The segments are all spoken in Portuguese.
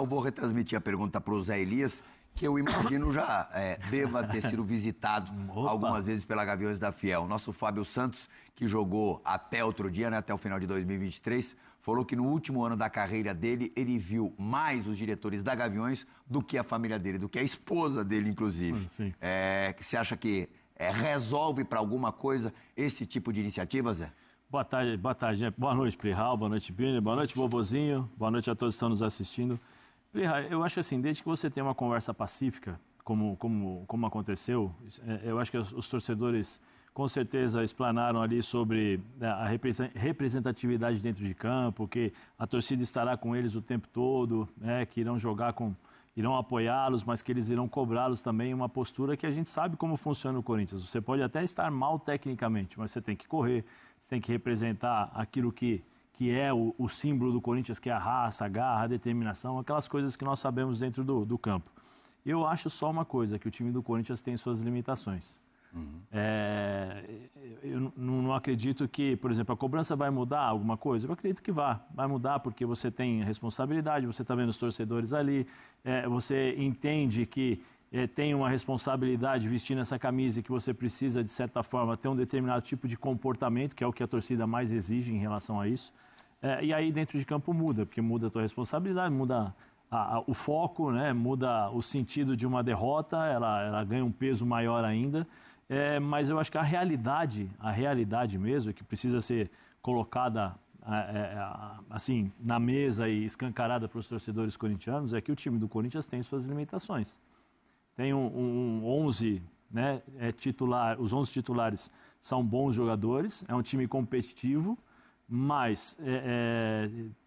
Eu vou retransmitir a pergunta para o Zé Elias, que eu imagino já deva ter sido visitado algumas vezes pela Gaviões da Fiel. Nosso Fábio Santos, que jogou até outro dia, né, até o final de 2023, falou que no último ano da carreira dele, ele viu mais os diretores da Gaviões do que a família dele, do que a esposa dele, inclusive. Sim. Você acha que resolve para alguma coisa esse tipo de iniciativa, Zé? Boa tarde. Boa noite, Plihal, boa noite, Bini, boa noite, vovozinho, boa noite a todos que estão nos assistindo. Plihal, eu acho assim, desde que você tem uma conversa pacífica, como aconteceu, eu acho que os torcedores com certeza explanaram ali sobre a representatividade dentro de campo, que a torcida estará com eles o tempo todo, né, que irão apoiá-los, mas que eles irão cobrá-los também, uma postura que a gente sabe como funciona o Corinthians. Você pode até estar mal tecnicamente, mas você tem que correr, você tem que representar aquilo que é o símbolo do Corinthians, que é a raça, a garra, a determinação, aquelas coisas que nós sabemos dentro do campo. Eu acho só uma coisa, que o time do Corinthians tem suas limitações. Eu não acredito que, por exemplo, a cobrança vai mudar alguma coisa. Eu acredito que vai mudar porque você tem responsabilidade, você está vendo os torcedores ali, você entende que tem uma responsabilidade vestindo essa camisa e que você precisa, de certa forma, ter um determinado tipo de comportamento, que é o que a torcida mais exige em relação a isso. E aí dentro de campo muda, porque muda a tua responsabilidade, muda o foco, né? Muda o sentido de uma derrota, ela ganha um peso maior ainda. Mas eu acho que a realidade mesmo, que precisa ser colocada assim na mesa e escancarada para os torcedores corintianos, é que o time do Corinthians tem suas limitações. Tem um 11, né, titular, os 11 titulares são bons jogadores, é um time competitivo, mas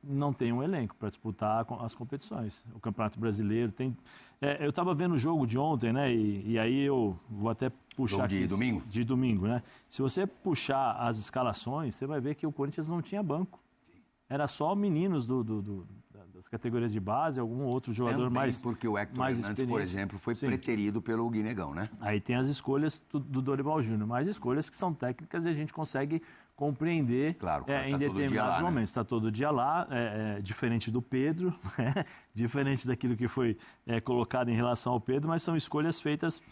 não tem um elenco para disputar as competições. O Campeonato Brasileiro tem... eu estava vendo o jogo de ontem, né? E aí eu vou até puxar de domingo? De domingo, né? Se você puxar as escalações, você vai ver que o Corinthians não tinha banco. Era só meninos das categorias de base, algum outro jogador também mais porque o Hector Hernandes, por exemplo, foi preterido pelo Guinegão, né? Aí tem as escolhas do Dorival Júnior, mas escolhas que são técnicas e a gente consegue compreender claro, em determinados momentos. Está todo dia lá, diferente do Pedro, diferente daquilo que foi colocado em relação ao Pedro, mas são escolhas feitas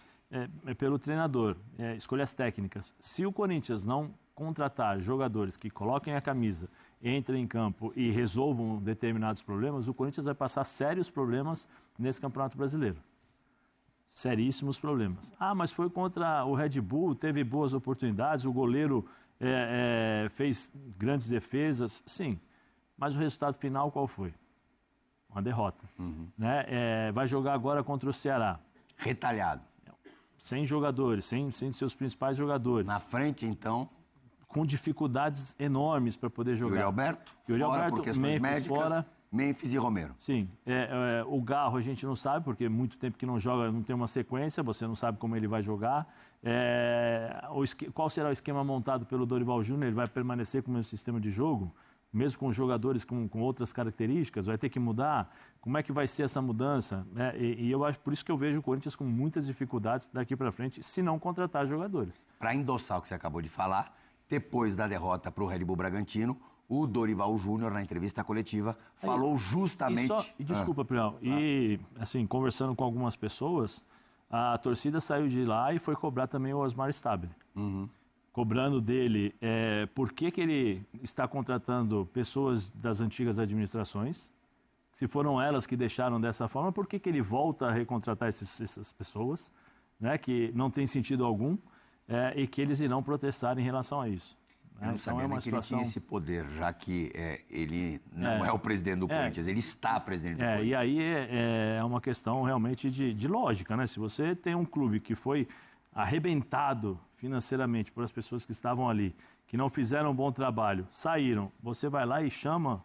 pelo treinador, escolhas técnicas. Se o Corinthians não contratar jogadores que coloquem a camisa, entrem em campo e resolvam determinados problemas, o Corinthians vai passar sérios problemas nesse Campeonato Brasileiro. Seríssimos problemas. Mas foi contra o Red Bull, teve boas oportunidades, o goleiro fez grandes defesas, sim. Mas o resultado final qual foi? Uma derrota. Né? Vai jogar agora contra o Ceará. Retalhado. Sem jogadores, sem seus principais jogadores. Na frente, então... Com dificuldades enormes para poder jogar. Yuri Alberto, fora por questões Memphis médicas, fora. Memphis e Romero. Sim. O Garro a gente não sabe, porque muito tempo que não joga, não tem uma sequência, você não sabe como ele vai jogar. Qual será o esquema montado pelo Dorival Júnior? Ele vai permanecer com o mesmo sistema de jogo? Mesmo com jogadores com outras características? Vai ter que mudar? Como é que vai ser essa mudança? E eu acho, por isso que eu vejo o Corinthians com muitas dificuldades daqui para frente, se não contratar jogadores. Para endossar o que você acabou de falar, depois da derrota para o Red Bull Bragantino, o Dorival Júnior, na entrevista coletiva, falou justamente... Desculpa, Prião. E, assim, conversando com algumas pessoas, a torcida saiu de lá e foi cobrar também o Osmar Stabile. Cobrando dele por que ele está contratando pessoas das antigas administrações. Se foram elas que deixaram dessa forma, por que ele volta a recontratar essas pessoas, né, que não tem sentido algum? E que eles irão protestar em relação a isso. Eu não sabia nem que ele tinha esse poder, já que ele não é o presidente do Corinthians, ele está presidente do Corinthians. E aí é uma questão realmente de lógica, né? Se você tem um clube que foi arrebentado financeiramente por as pessoas que estavam ali, que não fizeram um bom trabalho, saíram, você vai lá e chama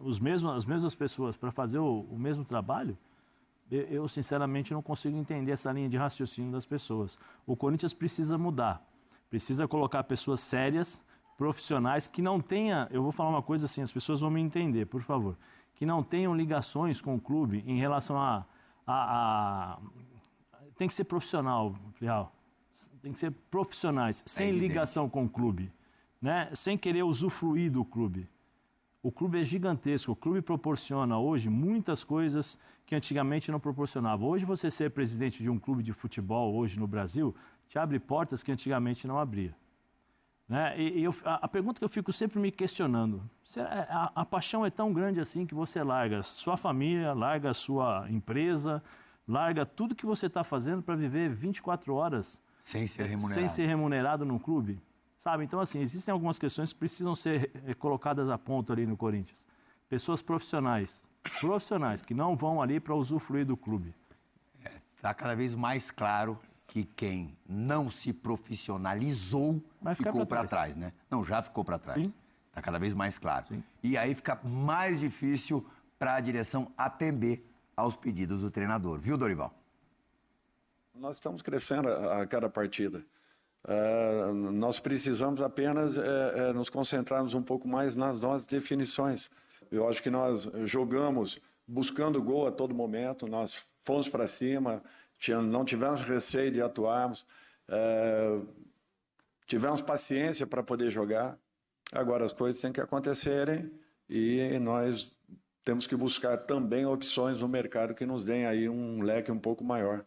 as mesmas pessoas para fazer o mesmo trabalho. Eu, sinceramente, não consigo entender essa linha de raciocínio das pessoas. O Corinthians precisa mudar. Precisa colocar pessoas sérias, profissionais, que não tenham... Eu vou falar uma coisa assim, as pessoas vão me entender, por favor. Que não tenham ligações com o clube em relação tem que ser profissional, Real. Tem que ser profissionais, sem ligação com o clube. Né? Sem querer usufruir do clube. O clube é gigantesco, o clube proporciona hoje muitas coisas que antigamente não proporcionava. Hoje você ser presidente de um clube de futebol hoje no Brasil te abre portas que antigamente não abria. Né? A pergunta que eu fico sempre me questionando, a paixão é tão grande assim que você larga sua família, larga sua empresa, larga tudo que você está fazendo para viver 24 horas sem ser remunerado num clube? Sabe? Então, assim, existem algumas questões que precisam ser colocadas a ponto ali no Corinthians. Pessoas profissionais, que não vão ali para usufruir do clube. Está cada vez mais claro que quem não se profissionalizou ficou para trás, né? Não, já ficou para trás. Está cada vez mais claro. Sim. E aí fica mais difícil para a direção atender aos pedidos do treinador. Viu, Dorival? Nós estamos crescendo a cada partida. Nós precisamos apenas nos concentrarmos um pouco mais nas nossas definições. Eu acho que nós jogamos buscando gol a todo momento, nós fomos para cima, não tivemos receio de atuarmos, tivemos paciência para poder jogar. Agora as coisas têm que acontecerem e nós temos que buscar também opções no mercado que nos deem aí um leque um pouco maior,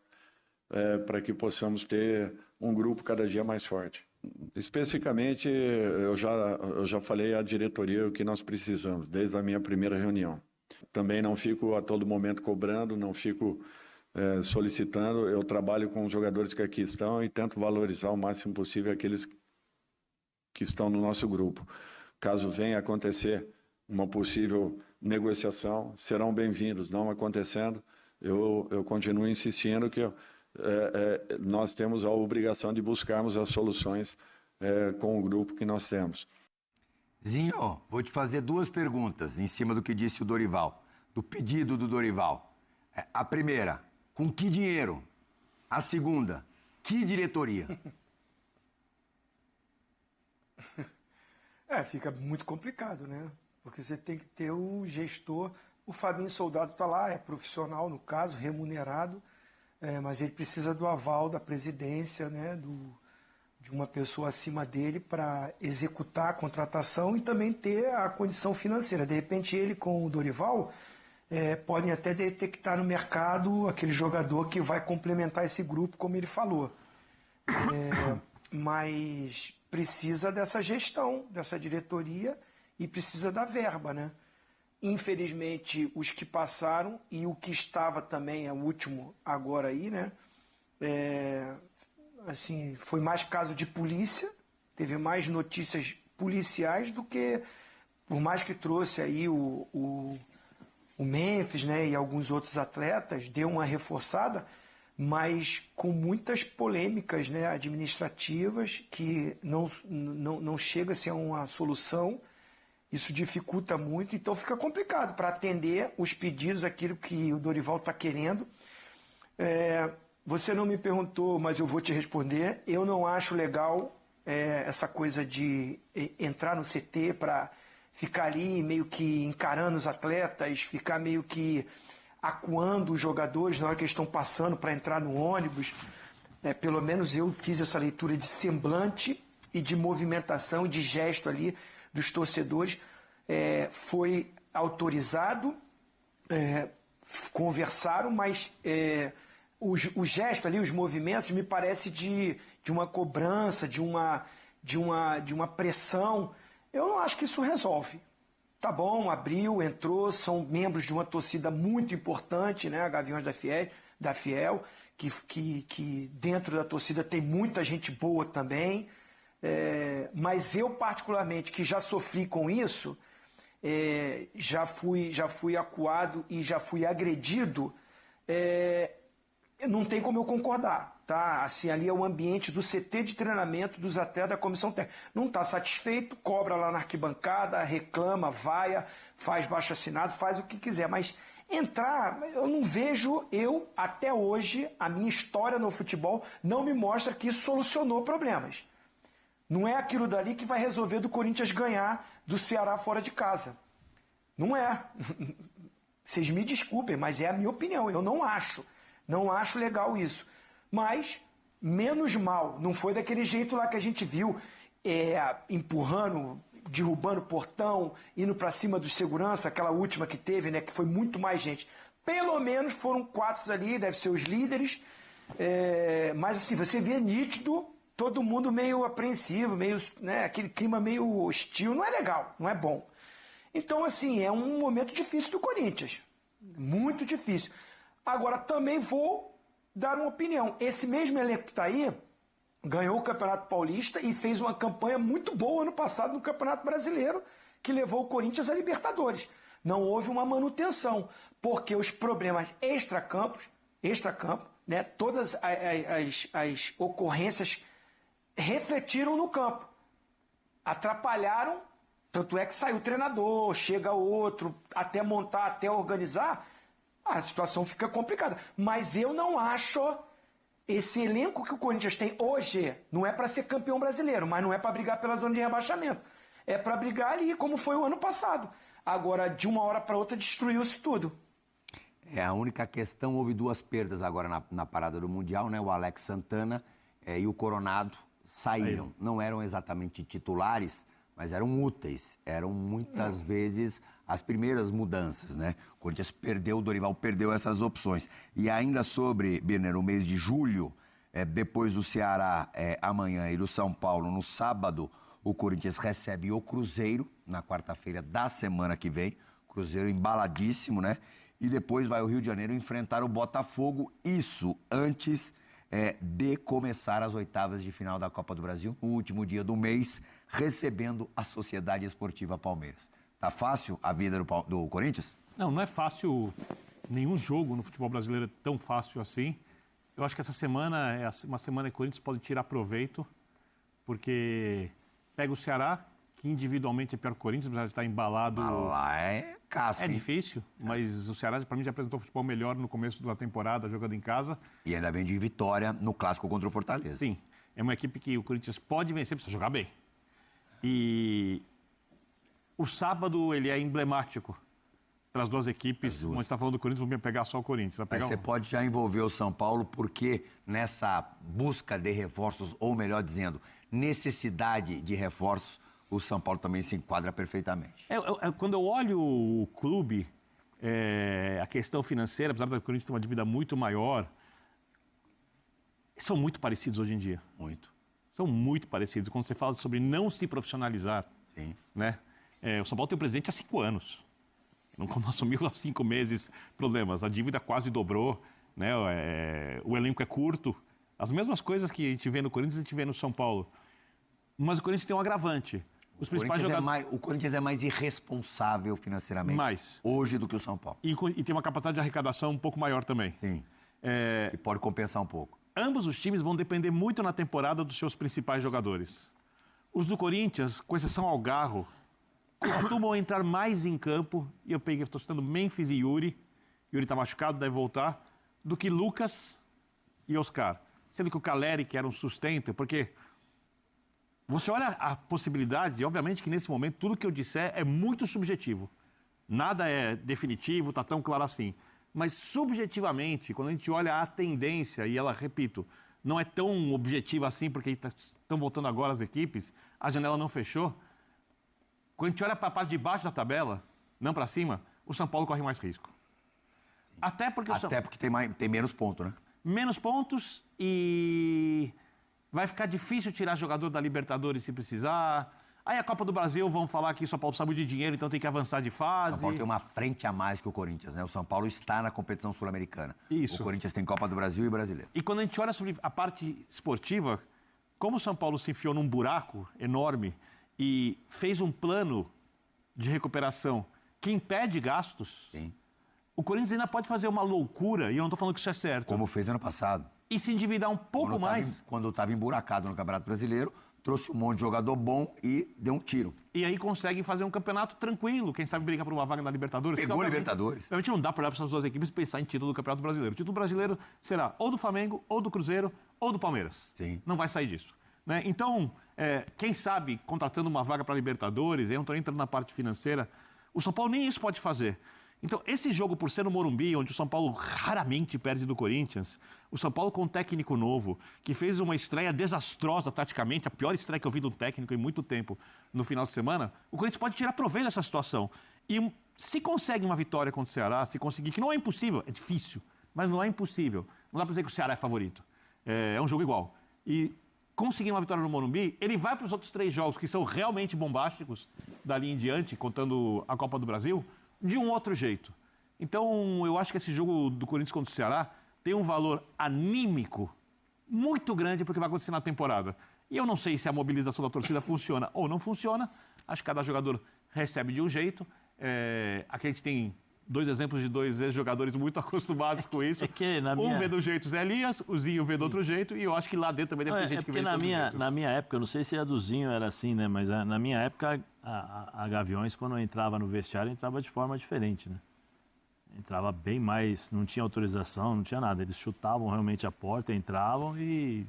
para que possamos ter um grupo cada dia mais forte. Especificamente, eu já falei à diretoria o que nós precisamos, desde a minha primeira reunião. Também não fico a todo momento cobrando, não fico solicitando, eu trabalho com os jogadores que aqui estão e tento valorizar o máximo possível aqueles que estão no nosso grupo. Caso venha acontecer uma possível negociação, serão bem-vindos. Não acontecendo, eu continuo insistindo que nós temos a obrigação de buscarmos as soluções com o grupo que nós temos. Zinho, vou te fazer 2 perguntas em cima do que disse o Dorival, do pedido do Dorival. A primeira, com que dinheiro? A segunda, que diretoria? Fica muito complicado, né? Porque você tem que ter o gestor. O Fabinho Soldado está lá, é profissional no caso, remunerado, mas ele precisa do aval da presidência, né, de uma pessoa acima dele para executar a contratação e também ter a condição financeira. De repente ele com o Dorival podem até detectar no mercado aquele jogador que vai complementar esse grupo, como ele falou. Mas precisa dessa gestão, dessa diretoria e precisa da verba, né? Infelizmente, os que passaram e o que estava também, é o último agora aí, né? Assim, foi mais caso de polícia, teve mais notícias policiais do que, por mais que trouxe aí o Memphis, né, e alguns outros atletas, deu uma reforçada, mas com muitas polêmicas, né, administrativas que não chega a ser uma solução. Isso dificulta muito, então fica complicado para atender os pedidos, aquilo que o Dorival está querendo. Você não me perguntou, mas eu vou te responder. Eu não acho legal essa coisa de entrar no CT para ficar ali meio que encarando os atletas, ficar meio que acuando os jogadores na hora que eles estão passando para entrar no ônibus. Pelo menos eu fiz essa leitura de semblante e de movimentação e de gesto ali dos torcedores. Foi autorizado, conversaram, mas o gesto ali, os movimentos, me parece de uma cobrança, de uma pressão. Eu não acho que isso resolve. Tá bom, abriu, entrou, são membros de uma torcida muito importante, né, a Gaviões da Fiel, que dentro da torcida tem muita gente boa também. Mas eu, particularmente, que já sofri com isso, já fui acuado e já fui agredido, não tem como eu concordar, tá? Assim, ali é o ambiente do CT de treinamento dos atletas da comissão técnica. Não está satisfeito, cobra lá na arquibancada, reclama, vaia, faz baixo-assinado, faz o que quiser, mas entrar, eu não vejo, até hoje, a minha história no futebol não me mostra que isso solucionou problemas. Não é aquilo dali que vai resolver do Corinthians ganhar do Ceará fora de casa. Não é. Vocês me desculpem, mas é a minha opinião. Eu não acho. Não acho legal isso. Mas, menos mal. Não foi daquele jeito lá que a gente viu, empurrando, derrubando o portão, indo para cima do segurança, aquela última que teve, né, que foi muito mais gente. Pelo menos foram 4 ali, deve ser os líderes, mas assim, você vê nítido, todo mundo meio apreensivo, meio, né, aquele clima meio hostil, não é legal, não é bom. Então, assim, é um momento difícil do Corinthians, muito difícil. Agora, também vou dar uma opinião. Esse mesmo elenco que está aí, ganhou o Campeonato Paulista e fez uma campanha muito boa ano passado no Campeonato Brasileiro, que levou o Corinthians a Libertadores. Não houve uma manutenção, porque os problemas extracampo, né, todas as ocorrências refletiram no campo. Atrapalharam, tanto é que saiu o treinador, chega outro, até montar, até organizar, a situação fica complicada. Mas eu não acho... Esse elenco que o Corinthians tem hoje não é para ser campeão brasileiro, mas não é para brigar pela zona de rebaixamento. É para brigar ali, como foi o ano passado. Agora, de uma hora para outra, destruiu-se tudo. A única questão, houve 2 perdas agora na parada do Mundial, né? O Alex Santana e o Coronado saíram. Não eram exatamente titulares, mas eram úteis. Eram muitas vezes as primeiras mudanças, né? O Corinthians perdeu, o Dorival perdeu essas opções. E ainda sobre, Birner, o mês de julho, depois do Ceará amanhã e do São Paulo no sábado, o Corinthians recebe o Cruzeiro na quarta-feira da semana que vem. Cruzeiro embaladíssimo, né? E depois vai ao Rio de Janeiro enfrentar o Botafogo. Isso antes de começar as oitavas de final da Copa do Brasil, no último dia do mês, recebendo a Sociedade Esportiva Palmeiras. Tá fácil a vida do Corinthians? Não, não é fácil. Nenhum jogo no futebol brasileiro é tão fácil assim. Eu acho que essa semana é uma semana que o Corinthians pode tirar proveito, porque pega o Ceará, que individualmente é pior que o Corinthians, apesar de estar embalado. Lá é casca. É difícil, mas o Ceará, para mim, já apresentou futebol melhor no começo da temporada, jogando em casa. E ainda vem de vitória no clássico contra o Fortaleza. Sim, é uma equipe que o Corinthians pode vencer, precisa jogar bem. E o sábado, ele é emblemático para as 2 equipes. Onde está falando do Corinthians, vamos pegar só o Corinthians. Mas você pode já envolver o São Paulo, porque nessa busca de reforços, ou melhor dizendo, necessidade de reforços, o São Paulo também se enquadra perfeitamente. Quando eu olho o clube, a questão financeira, apesar do Corinthians ter uma dívida muito maior, são muito parecidos hoje em dia. Muito. São muito parecidos. Quando você fala sobre não se profissionalizar, sim, né? O São Paulo tem o presidente há 5 anos. Não assumiu há 5 meses problemas. A dívida quase dobrou, né? O elenco é curto. As mesmas coisas que a gente vê no Corinthians, a gente vê no São Paulo. Mas o Corinthians tem um agravante. Os principais jogadores... O Corinthians é mais irresponsável financeiramente hoje do que o São Paulo. E tem uma capacidade de arrecadação um pouco maior também. Sim, que pode compensar um pouco. Ambos os times vão depender muito na temporada dos seus principais jogadores. Os do Corinthians, com exceção ao Garro, costumam entrar mais em campo, e estou citando Memphis e Yuri está machucado, deve voltar, do que Lucas e Oscar. Sendo que o Caleri, que era um sustento, porque você olha a possibilidade, obviamente que nesse momento tudo que eu disser é muito subjetivo. Nada é definitivo, está tão claro assim. Mas subjetivamente, quando a gente olha a tendência, e ela, repito, não é tão objetiva assim, porque estão voltando agora as equipes, a janela não fechou. Quando a gente olha para a parte de baixo da tabela, não para cima, o São Paulo corre mais risco. Até porque tem menos pontos, né? Menos pontos e vai ficar difícil tirar jogador da Libertadores se precisar. Aí a Copa do Brasil, vão falar que o São Paulo precisa muito de dinheiro, então tem que avançar de fase. O São Paulo tem uma frente a mais que o Corinthians, né? O São Paulo está na competição sul-americana. Isso. O Corinthians tem Copa do Brasil e Brasileiro. E quando a gente olha sobre a parte esportiva, como o São Paulo se enfiou num buraco enorme e fez um plano de recuperação que impede gastos, sim, o Corinthians ainda pode fazer uma loucura, e eu não estou falando que isso é certo. Como fez ano passado. E se endividar um pouco mais. Quando estava emburacado no Campeonato Brasileiro, trouxe um monte de jogador bom e deu um tiro. E aí consegue fazer um campeonato tranquilo, quem sabe brigar por uma vaga na Libertadores. Pegou a Libertadores. Realmente não dá para olhar para essas 2 equipes e pensar em título do Campeonato Brasileiro. O título brasileiro será ou do Flamengo, ou do Cruzeiro, ou do Palmeiras. Sim. Não vai sair disso. Né? Então, quem sabe, contratando uma vaga para a Libertadores, eu não estou entrando na parte financeira, o São Paulo nem isso pode fazer. Então, esse jogo, por ser no Morumbi, onde o São Paulo raramente perde do Corinthians, o São Paulo com um técnico novo, que fez uma estreia desastrosa taticamente, a pior estreia que eu vi de um técnico em muito tempo no final de semana, o Corinthians pode tirar proveito dessa situação. E se consegue uma vitória contra o Ceará, se conseguir, que não é impossível, é difícil, mas não é impossível. Não dá para dizer que o Ceará é favorito. É um jogo igual. E conseguir uma vitória no Morumbi, ele vai para os outros 3 jogos, que são realmente bombásticos, dali em diante, contando a Copa do Brasil, de um outro jeito. Então, eu acho que esse jogo do Corinthians contra o Ceará tem um valor anímico muito grande porque vai acontecer na temporada. E eu não sei se a mobilização da torcida funciona ou não funciona. Acho que cada jogador recebe de um jeito. Aqui a gente tem 2 exemplos de 2 ex-jogadores muito acostumados com isso. Vê do jeito Zé Elias, o Zinho vê do outro jeito, e eu acho que lá dentro também deve ter gente que vê de todos os jeitos. Na minha época, eu não sei se a do Zinho era assim, né? Mas na minha época, a Gaviões, quando entrava no vestiário, entrava de forma diferente, né? Entrava bem mais, não tinha autorização, não tinha nada. Eles chutavam realmente a porta, entravam e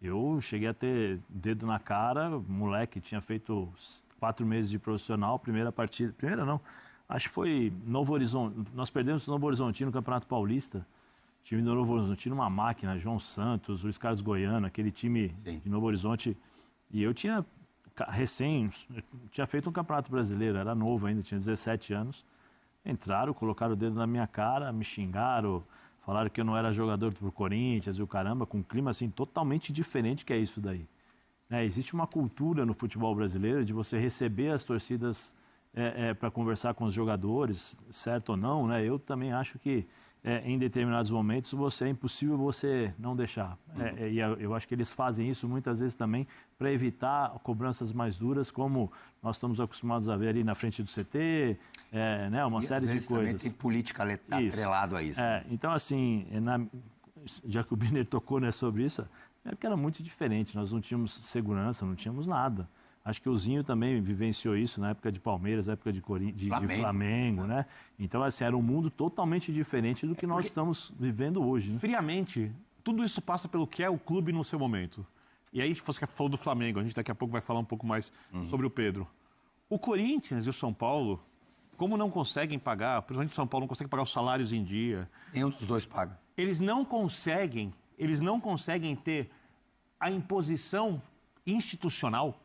eu cheguei a ter dedo na cara, moleque, tinha feito 4 meses de profissional, primeira não, acho que foi Novo Horizonte, nós perdemos o Novo Horizontino no Campeonato Paulista, o time do Novo Horizontino, uma máquina, João Santos, Luiz Carlos Goiano, aquele time de Novo Horizonte, e eu tinha tinha feito um Campeonato Brasileiro, era novo ainda, tinha 17 anos, entraram, colocaram o dedo na minha cara, me xingaram, falaram que eu não era jogador do Corinthians e o caramba, com um clima assim totalmente diferente que é isso daí. Existe uma cultura no futebol brasileiro de você receber as torcidas para conversar com os jogadores, certo ou não, né? Eu também acho que em determinados momentos é impossível você não deixar. E eu acho que eles fazem isso muitas vezes também para evitar cobranças mais duras, como nós estamos acostumados a ver ali na frente do CT, né? Uma série de coisas. Também tem política atrelado a isso. Então, assim, já que o Biner tocou, né, sobre isso, porque era muito diferente. Nós não tínhamos segurança, não tínhamos nada. Acho que o Zinho também vivenciou isso na época de Palmeiras, na época de Flamengo, né? Então, assim, era um mundo totalmente diferente do que nós estamos vivendo hoje. Né? Friamente, tudo isso passa pelo que é o clube no seu momento. E aí, você falou do Flamengo, a gente daqui a pouco vai falar um pouco mais sobre o Pedro. O Corinthians e o São Paulo, como não conseguem pagar, principalmente o São Paulo não consegue pagar os salários em dia. Nenhum dos dois paga. Eles não conseguem ter a imposição institucional,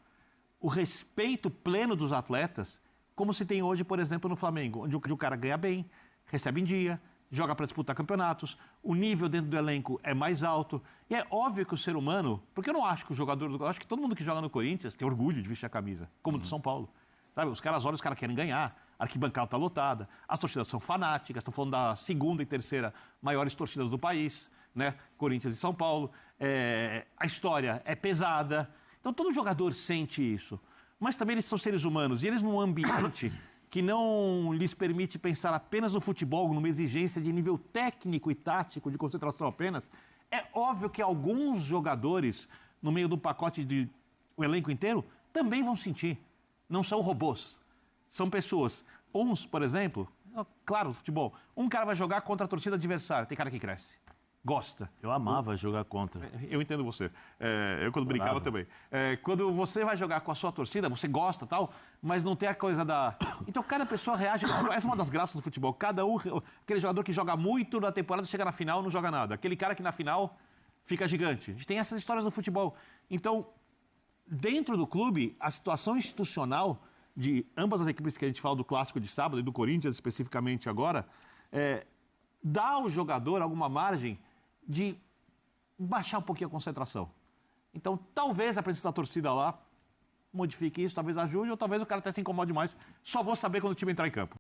o respeito pleno dos atletas, como se tem hoje, por exemplo, no Flamengo, onde o cara ganha bem, recebe em dia, joga para disputar campeonatos, o nível dentro do elenco é mais alto. E é óbvio que o ser humano, porque eu não acho que eu acho que todo mundo que joga no Corinthians tem orgulho de vestir a camisa, como do São Paulo. Sabe, os caras olham, os caras querem ganhar, a arquibancada está lotada, as torcidas são fanáticas, estão falando da 2ª e 3ª maiores torcidas do país, né? Corinthians e São Paulo. A história é pesada. Então, todo jogador sente isso. Mas também eles são seres humanos. E eles, num ambiente que não lhes permite pensar apenas no futebol, numa exigência de nível técnico e tático, de concentração apenas, é óbvio que alguns jogadores, no meio do pacote o elenco inteiro, também vão sentir. Não são robôs. São pessoas. Uns, por exemplo, claro, futebol. Um cara vai jogar contra a torcida adversária. Tem cara que cresce. Gosta. Eu amava jogar contra. Eu entendo você. Eu quando brincava também. Quando você vai jogar com a sua torcida, você gosta tal, mas não tem a coisa da... Então cada pessoa reage. Essa é uma das graças do futebol. Aquele jogador que joga muito na temporada, chega na final, não joga nada. Aquele cara que na final fica gigante. A gente tem essas histórias no futebol. Então, dentro do clube, a situação institucional de ambas as equipes que a gente fala do clássico de sábado e do Corinthians especificamente agora, dá ao jogador alguma margem de baixar um pouquinho a concentração. Então, talvez a presença da torcida lá modifique isso, talvez ajude, ou talvez o cara até se incomode mais. Só vou saber quando o time entrar em campo.